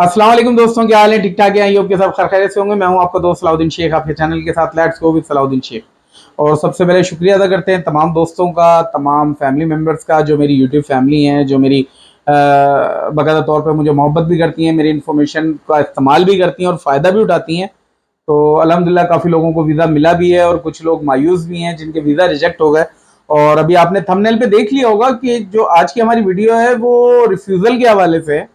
अस्सलाम वालेकुम दोस्तों, क्या हाल है? ठीक ठाक है। आई होप के सब खैरियत से होंगे। मैं हूं आपका दोस्त सलाउद्दीन शेख, आपके चैनल के साथ let's go with Salauddin Shaikh. और सबसे पहले शुक्रिया अदा करते हैं तमाम दोस्तों का, तमाम फैमिली मेम्बर्स का, जो मेरी यूट्यूब फैमिली है, जो मेरी बाकायदा तौर पर मुझे मोहब्बत भी करती हैं, मेरी इन्फॉर्मेशन का इस्तेमाल भी करती हैं और फ़ायदा भी उठाती हैं। तो अल्हम्दुलिल्लाह काफ़ी लोगों को वीज़ा मिला भी है और कुछ लोग मायूस भी हैं जिनके वीज़ा रिजेक्ट हो गए। और अभी आपने थंबनेल पे देख लिया होगा कि जो आज की हमारी वीडियो है वो रिफ्यूज़ल के हवाले से है,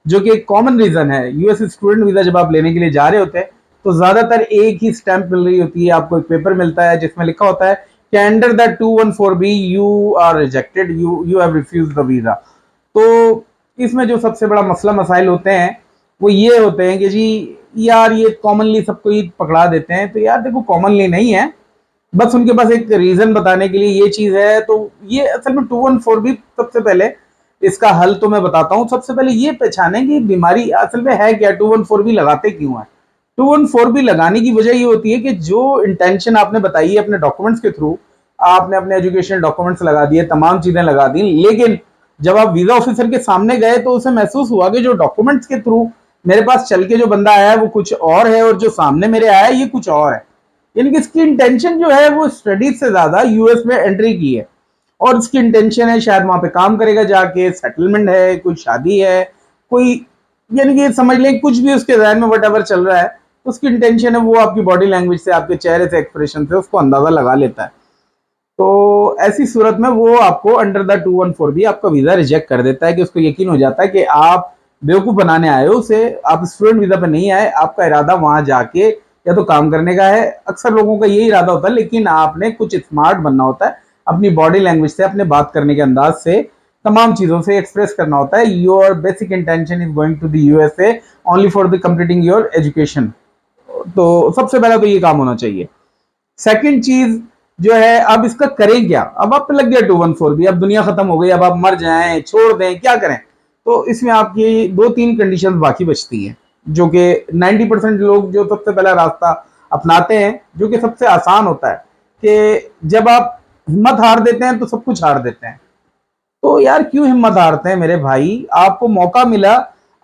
जो कि एक कॉमन रीज़न है। यूएस स्टूडेंट वीज़ा जब आप लेने के लिए जा रहे होते हैं तो ज़्यादातर एक ही स्टैंप मिल रही होती है, आपको एक पेपर मिलता है जिसमें लिखा होता है कि under the 214B you are rejected, you have refuse the visa. तो इसमें जो सबसे बड़ा मसला मसाइल होते हैं वो ये होते हैं कि जी यार ये कॉमनली सबको ही पकड़ा देते हैं। तो यार देखो, कॉमनली नहीं है, बस उनके पास एक रीजन बताने के लिए ये चीज है। तो ये असल में 214 भी, सबसे पहले इसका हल तो मैं बताता हूँ। सबसे पहले ये पहचाने कि बीमारी असल में है क्या, 214 भी लगाते क्यों है। 214 भी लगाने की वजह ये होती है कि जो इंटेंशन आपने बताई है अपने डॉक्यूमेंट्स के थ्रू, आपने अपने एजुकेशनल डॉक्यूमेंट्स लगा दिए, तमाम चीजें लगा दी, लेकिन जब आप वीजा ऑफिसर के सामने गए तो उसे महसूस हुआ कि जो डॉक्यूमेंट्स के थ्रू मेरे पास चल के जो बंदा आया है वो कुछ और है और जो सामने मेरे आया है ये कुछ और है। यानी कि इसकी इंटेंशन जो है वो स्टडीज से ज्यादा यूएस में एंट्री की है, और इसकी इंटेंशन है शायद वहां पे काम करेगा जाके, सेटलमेंट है, कोई शादी है, कोई, यानी कि समझ लें कुछ भी उसके जहन में वट चल रहा है, उसकी इंटेंशन है, वो आपकी बॉडी लैंग्वेज से, आपके चेहरे से, एक्सप्रेशन से उसको अंदाजा लगा लेता है। तो ऐसी सूरत में वो आपको अंडर द 214 भी आपका वीजा रिजेक्ट कर देता है कि उसको यकीन हो जाता है कि आप बेवकूफ बनाने आए हो उसे, आप स्टूडेंट वीजा पे नहीं आए, आपका इरादा वहां जाके या तो काम करने का है। अक्सर लोगों का यही इरादा होता है, लेकिन आपने कुछ स्मार्ट बनना होता है, अपनी बॉडी लैंग्वेज से, अपने बात करने के अंदाज से, तमाम चीजों से एक्सप्रेस करना होता है your basic intention is going to the USA only for the completing your education. तो सबसे पहला तो ये काम होना चाहिए। सेकंड चीज जो है, अब इसका करें क्या। अब आप पे लग गया 214 भी, अब दुनिया खत्म हो गई, अब आप मर जाएं, छोड़ दें, क्या करें। तो इसमें आपकी दो तीन कंडीशन बाकी बचती हैं, जो कि 90% लोग जो सबसे पहला रास्ता अपनाते हैं, जो कि सबसे आसान होता है कि जब आप हिम्मत हार देते हैं तो सब कुछ हार देते हैं। तो यार क्यों हिम्मत हारते हैं मेरे भाई, आपको मौका मिला,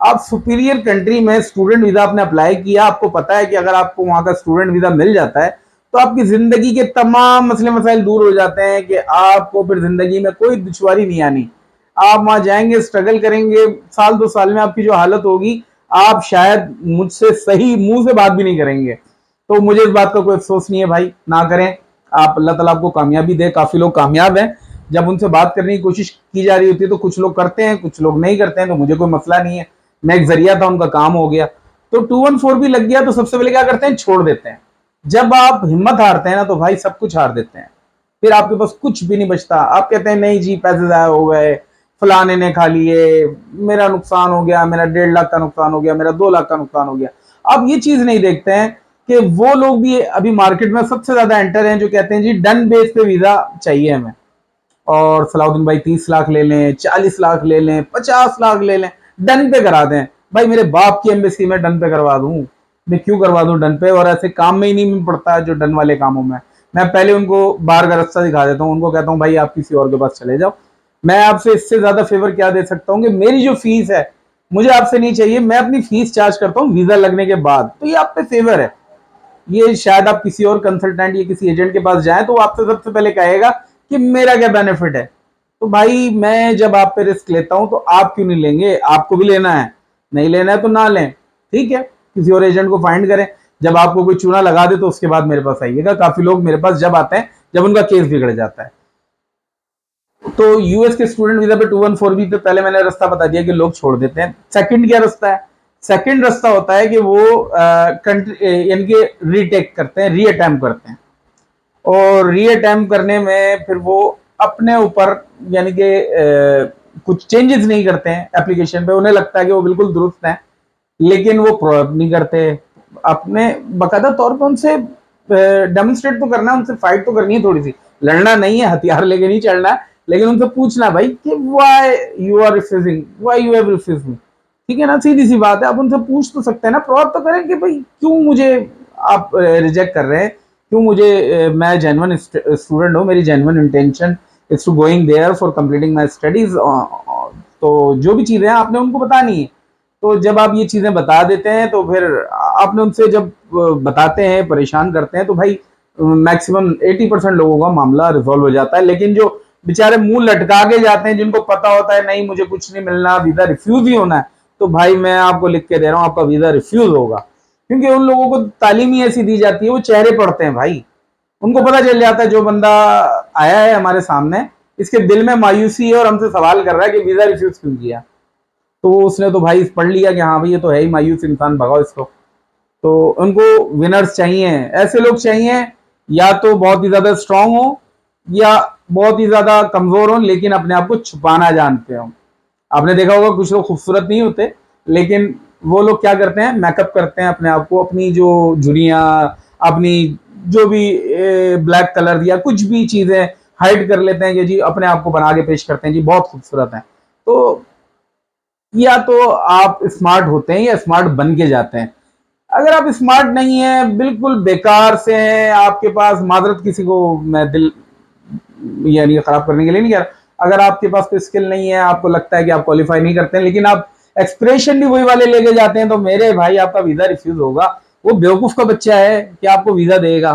आप सुपीरियर कंट्री में स्टूडेंट वीजा आपने अप्लाई किया, आपको पता है कि अगर आपको वहां का स्टूडेंट वीजा मिल जाता है तो आपकी जिंदगी के तमाम मसले मसाइल दूर हो जाते हैं, कि आपको फिर जिंदगी में कोई दुश्वारी नहीं आनी। आप वहां जाएंगे, स्ट्रगल करेंगे, साल 2 साल में आपकी जो हालत होगी, आप शायद मुझसे सही मुंह से बात भी नहीं करेंगे। तो मुझे इस बात का कोई अफसोस नहीं है भाई, ना करें। आप, अल्लाह ताला आपको कामयाबी दे। काफी लोग कामयाब हैं, जब उनसे बात करने की कोशिश की जा रही होती है तो कुछ लोग करते हैं, कुछ लोग नहीं करते हैं, तो मुझे कोई मसला नहीं है, मैं एक जरिया था, उनका काम हो गया। तो 214 भी लग गया तो सबसे पहले क्या करते हैं, छोड़ देते हैं। जब आप हिम्मत हारते हैं ना तो भाई सब कुछ हार देते हैं, फिर आपके पास कुछ भी नहीं बचता। आप कहते हैं नहीं जी पैसे ज़ाया हो गए, फलाने ने खा लिए, मेरा नुकसान हो गया, मेरा 1.5 लाख का नुकसान हो गया, मेरा 2 लाख का नुकसान हो गया। आप ये चीज नहीं देखते हैं कि वो लोग भी अभी मार्केट में सबसे ज्यादा एंटर हैं जो कहते हैं जी डन बेस पे वीजा चाहिए हमें, और सलाउद्दीन भाई 30 लाख ले लें, 40 लाख ले लें, 50 लाख ले लें, डन पे करा दें। भाई मेरे बाप की एम्बेसी में डन पे करवा दूं, मैं क्यों करवा दूं डन पे, और ऐसे काम में ही नहीं पड़ता जो डन वाले कामों में। मैं पहले उनको बाहर का रास्ता दिखा देता हूँ, उनको कहता हूँ भाई आप किसी और के पास चले जाओ, मैं आपसे इससे ज्यादा फेवर क्या दे सकता हूँ कि मेरी जो फीस है मुझे आपसे नहीं चाहिए, मैं अपनी फीस चार्ज करता हूँ वीजा लगने के बाद, तो ये आप पे फेवर है। ये शायद आप किसी और कंसल्टेंट या किसी एजेंट के पास जाएं तो वो आपसे सबसे पहले कहेगा कि मेरा क्या बेनिफिट है। तो भाई मैं जब आप पे रिस्क लेता हूं तो आप क्यों नहीं लेंगे, आपको भी लेना है, नहीं लेना है तो ना लें, ठीक है, किसी और एजेंट को फाइंड करें। जब आपको कोई चूना लगा दे तो उसके बाद मेरे पास आइएगा। काफी लोग मेरे पास जब आते हैं जब उनका केस बिगड़ जाता है। तो यूएस के स्टूडेंट वीजा पे 214 भी पे पहले मैंने रास्ता बता दिया कि लोग छोड़ देते हैं। सेकंड क्या रास्ता है, सेकंड रास्ता होता है कि वो कंट्री यानी कि रीटेक करते हैं, रीअटेम्प्ट करते हैं, और रीअटेम्प्ट करने में फिर वो अपने ऊपर यानी कि कुछ चेंजेस नहीं करते हैं एप्लीकेशन पे, उन्हें लगता है कि वो बिल्कुल दुरुस्त है, लेकिन वो प्रोव नहीं करते। अपने बाकायदा तौर पर उनसे डेमोन्स्ट्रेट तो करना है, उनसे फाइट तो करनी है, थोड़ी सी लड़ना नहीं है, हथियार लेके नहीं चढ़ना है, लेकिन उनसे पूछना भाई कि why you are refusing, why you have refused me, ठीक है ना, सीधी सी बात है। आप उनसे पूछ तो सकते हैं ना, प्रूव तो करें कि भाई क्यों मुझे आप रिजेक्ट कर रहे हैं, क्यों मुझे मैं जेन्युइन स्टूडेंट हूँ, मेरी genuine intention is to going there for completing my studies. तो जो भी चीजें हैं आपने उनको बतानी है। तो जब आप ये चीजें बता देते हैं तो फिर आपने उनसे जब बताते हैं, परेशान करते हैं, तो भाई मैक्सिमम 80% लोगों का मामला रिजॉल्व हो जाता है। लेकिन जो बेचारे मुंह लटका के जाते हैं, जिनको पता होता है नहीं मुझे कुछ नहीं मिलना, वीजा रिफ्यूज ही होना है, तो भाई मैं आपको लिख के दे रहा हूं आपका वीजा रिफ्यूज होगा। क्योंकि उन लोगों को तालीम ही ऐसी दी जाती है, वो चेहरे पढ़ते हैं भाई, उनको पता चल जाता है जो बंदा आया है हमारे सामने इसके दिल में मायूसी है और हमसे सवाल कर रहा है कि वीजा रिफ्यूज क्यों किया। तो उसने तो भाई पढ़ लिया कि हाँ भाई ये तो है ही मायूस इंसान, भगाओ इसको। तो उनको विनर्स चाहिए, ऐसे लोग चाहिए, या तो बहुत ही ज्यादा स्ट्रांग हो या बहुत ही ज्यादा कमजोर हो लेकिन अपने आप को छुपाना जानते हो। आपने देखा होगा कुछ लोग खूबसूरत नहीं होते, लेकिन वो लोग क्या करते हैं, मेकअप करते हैं अपने आप को, अपनी जो झुर्रियां, अपनी जो भी ब्लैक कलर या कुछ भी चीजें हाइड कर लेते हैं कि जी अपने आप को बना के पेश करते हैं जी बहुत खूबसूरत है। तो या तो आप स्मार्ट होते हैं या स्मार्ट बन के जाते हैं। अगर आप स्मार्ट नहीं है, बिल्कुल बेकार से हैं, आपके पास माजरत, किसी को मैं दिल यानी खराब करने के लिए नहीं कह रहा, अगर आपके पास कोई स्किल नहीं है, आपको लगता है कि आप क्वालिफाई नहीं करते हैं, लेकिन आप एक्सप्रेशन भी वही वाले लेके जाते हैं, तो मेरे भाई आपका वीजा रिफ्यूज होगा। वो बेवकूफ का बच्चा है कि आपको वीजा देगा।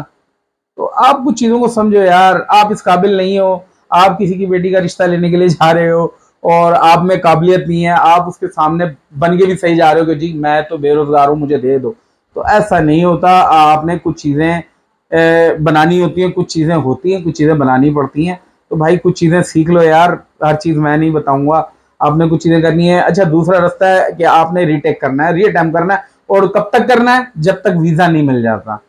तो आप कुछ चीजों को समझो यार, आप इस काबिल नहीं हो, आप किसी की बेटी का रिश्ता लेने के लिए जा रहे हो और आप में काबिलियत नहीं है, आप उसके सामने बन के भी सही जा रहे हो कि जी मैं तो बेरोजगार हूं मुझे दे दो। तो ऐसा नहीं होता, आपने कुछ चीजें बनानी होती हैं, कुछ चीजें होती हैं, कुछ चीजें बनानी पड़ती हैं। तो भाई कुछ चीजें सीख लो यार, हर चीज मैं नहीं बताऊंगा, आपने कुछ चीजें करनी है। अच्छा दूसरा रास्ता है कि आपने रीटेक करना है, रीअटेम्प्ट करना है, और कब तक करना है, जब तक वीजा नहीं मिल जाता।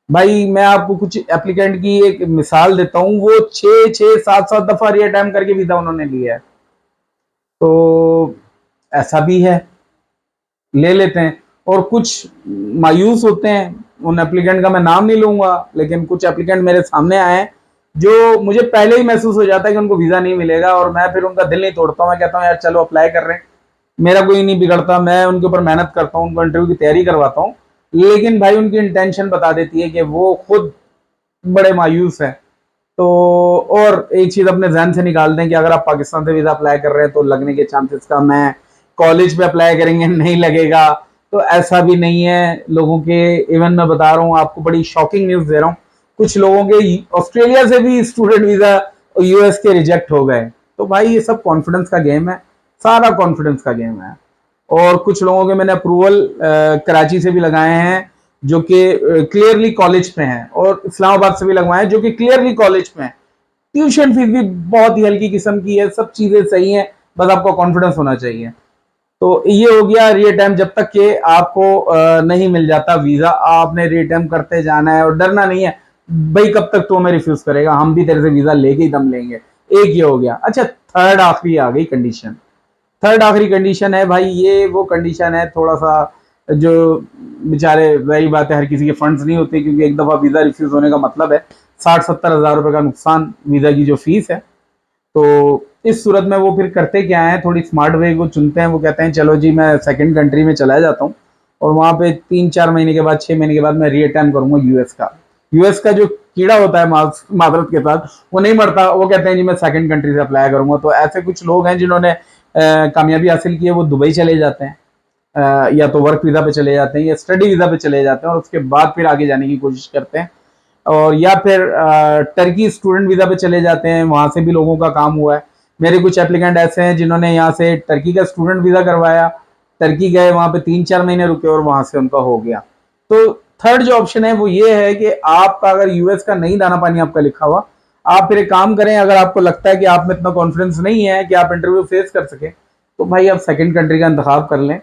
भाई मैं आपको कुछ एप्लीकेंट की एक मिसाल देता हूँ, वो 6-6 7-7 दफा रीअटेम्प्ट करके वीजा उन्होंने लिया है। तो ऐसा भी है, ले लेते हैं। और कुछ मायूस होते हैं, उन एप्लीकेंट का मैं नाम नहीं लूंगा, लेकिन कुछ एप्लीकेंट मेरे सामने आए हैं जो मुझे पहले ही महसूस हो जाता है कि उनको वीजा नहीं मिलेगा, और मैं फिर उनका दिल नहीं तोड़ता हूँ, मैं कहता हूँ यार चलो अप्लाई कर रहे हैं, मेरा कोई नहीं बिगड़ता, मैं उनके ऊपर मेहनत करता हूँ, उनको इंटरव्यू की तैयारी करवाता हूँ। लेकिन भाई उनकी इंटेंशन बता देती है कि वो खुद बड़े मायूस हैं। तो और एक चीज अपने जहन से निकाल दें कि अगर आप पाकिस्तान से वीजा अप्लाई कर रहे हैं तो लगने के चांसेस कम है, कॉलेज पे अप्लाई करेंगे नहीं लगेगा। तो ऐसा भी नहीं है लोगों के। इवन मैं बता रहा हूँ आपको, बड़ी शॉकिंग न्यूज दे रहा हूँ, कुछ लोगों के ऑस्ट्रेलिया से भी स्टूडेंट वीजा यूएस के रिजेक्ट हो गए। तो भाई ये सब कॉन्फिडेंस का गेम है, सारा कॉन्फिडेंस का गेम है। और कुछ लोगों के मैंने अप्रूवल कराची से भी लगाए हैं जो कि क्लियरली कॉलेज पे हैं, और इस्लामाबाद से भी लगवाए हैं जो कि क्लियरली कॉलेज पे हैं। ट्यूशन फीस भी बहुत ही हल्की किस्म की है, सब चीजें सही हैं, बस आपको कॉन्फिडेंस होना चाहिए। तो ये हो गया रीअटेम्प्ट। जब तक कि आपको नहीं मिल जाता वीजा, आपने रीअटेम्प्ट करते जाना है और डरना नहीं है भाई कब तक तो हमें रिफ्यूज करेगा, हम भी तेरे से वीजा लेके ही दम लेंगे। एक ये हो गया। अच्छा थर्ड आखिरी आ गई कंडीशन, थर्ड आखिरी कंडीशन है भाई, ये वो कंडीशन है थोड़ा सा जो बेचारे, वही बात है, हर किसी के फंड्स नहीं होते, क्योंकि एक दफा वीजा रिफ्यूज होने का मतलब है 60-70 हज़ार रुपए का नुकसान वीजा की जो फीस है। तो इस सूरत में वो फिर करते क्या है, थोड़ी स्मार्ट वे को चुनते हैं। वो कहते हैं चलो जी मैं सेकंड कंट्री में चला जाता हूँ और वहां पे 3-4 महीने के बाद, 6 महीने के बाद मैं रीअटेम्प्ट करूंगा यूएस का। यूएस का जो कीड़ा होता है मादरत के साथ, वो नहीं मरता, वो कहते हैं जी मैं सेकंड कंट्री से अप्लाई करूंगा। तो ऐसे कुछ लोग हैं जिन्होंने कामयाबी हासिल की है, वो दुबई चले जाते हैं, या तो वर्क वीजा पे चले जाते हैं या स्टडी वीजा पे चले जाते हैं, और उसके बाद फिर आगे जाने की कोशिश करते हैं। और या फिर टर्की स्टूडेंट वीजा पे चले जाते हैं, वहां से भी लोगों का काम हुआ है। मेरे कुछ एप्लीकेंट ऐसे हैं जिन्होंने यहाँ से टर्की का स्टूडेंट वीजा करवाया, टर्की गए, वहां पे 3-4 महीने रुके और वहां से उनका हो गया। तो थर्ड जो ऑप्शन है वो ये है कि आपका अगर यूएस का नहीं दाना पानी आपका लिखा हुआ, आप फिर एक काम करें, अगर आपको लगता है कि आप में इतना कॉन्फिडेंस नहीं है कि आप इंटरव्यू फेस कर सके, तो भाई आप सेकंड कंट्री का इंतखाब कर लें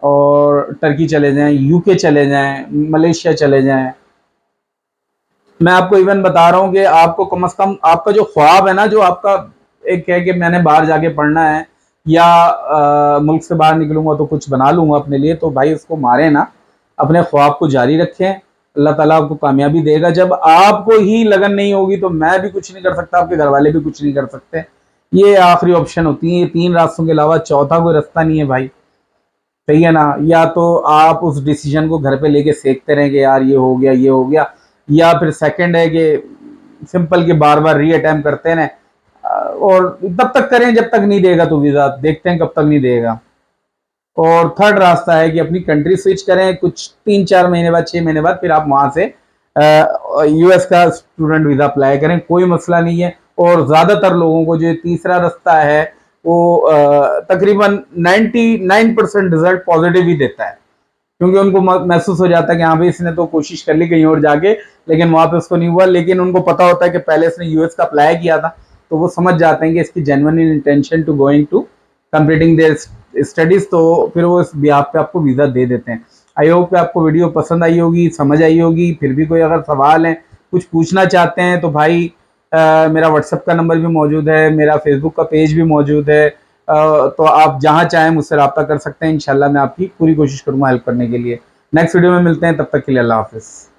और टर्की चले जाएं, यूके चले जाएं, मलेशिया चले जाएं। मैं आपको इवन बता रहा हूँ कि आपको कम से कम आपका जो ख्वाब है ना, जो आपका एक है कि मैंने बाहर जाके पढ़ना है या मुल्क से बाहर निकलूंगा तो कुछ बना लूंगा अपने लिए, तो भाई उसको मारे ना, अपने ख्वाब को जारी रखें, अल्लाह ताला आपको कामयाबी देगा। जब आपको ही लगन नहीं होगी तो मैं भी कुछ नहीं कर सकता, आपके घर वाले भी कुछ नहीं कर सकते। ये आखिरी ऑप्शन होती है, ये तीन रास्तों के अलावा चौथा कोई रास्ता नहीं है भाई। सही है ना? या तो आप उस डिसीजन को घर पे लेके सेकते रहें कि यार ये हो गया ये हो गया, या फिर सेकंड है कि सिंपल के बार बार री अटेम्प्ट करते रहें, और तब तक करें जब तक नहीं देगा तो वीजा, देखते हैं कब तक नहीं देगा। और थर्ड रास्ता है कि अपनी कंट्री स्विच करें कुछ 3-4 महीने बाद, 6 महीने बाद, फिर आप वहां से यूएस का स्टूडेंट वीजा अप्लाई करें, कोई मसला नहीं है। और ज्यादातर लोगों को जो तीसरा रास्ता है वो तकरीबन 99% रिजल्ट पॉजिटिव ही देता है, क्योंकि उनको महसूस हो जाता है कि हाँ भाई इसने तो कोशिश कर ली कहीं और जाके, लेकिन वहां पे उसको नहीं हुआ। लेकिन उनको पता होता है कि पहले इसने यूएस का अप्लाई किया था, तो वो समझ जाते हैं कि इसकी genuine intention to going to completing their studies, तो फिर वो इस बिहाफ पे आपको वीजा दे देते हैं। आई होप कि आपको वीडियो पसंद आई होगी, समझ आई होगी। फिर भी कोई अगर सवाल है, कुछ पूछना चाहते हैं तो भाई मेरा व्हाट्सएप का नंबर भी मौजूद है, मेरा फेसबुक का पेज भी मौजूद है। तो आप जहां चाहें मुझसे रब्ता कर सकते हैं। इंशाल्लाह मैं आपकी पूरी कोशिश करूंगा हेल्प करने के लिए। नेक्स्ट वीडियो में मिलते हैं, तब तक के लिए अल्लाह हाफिज़।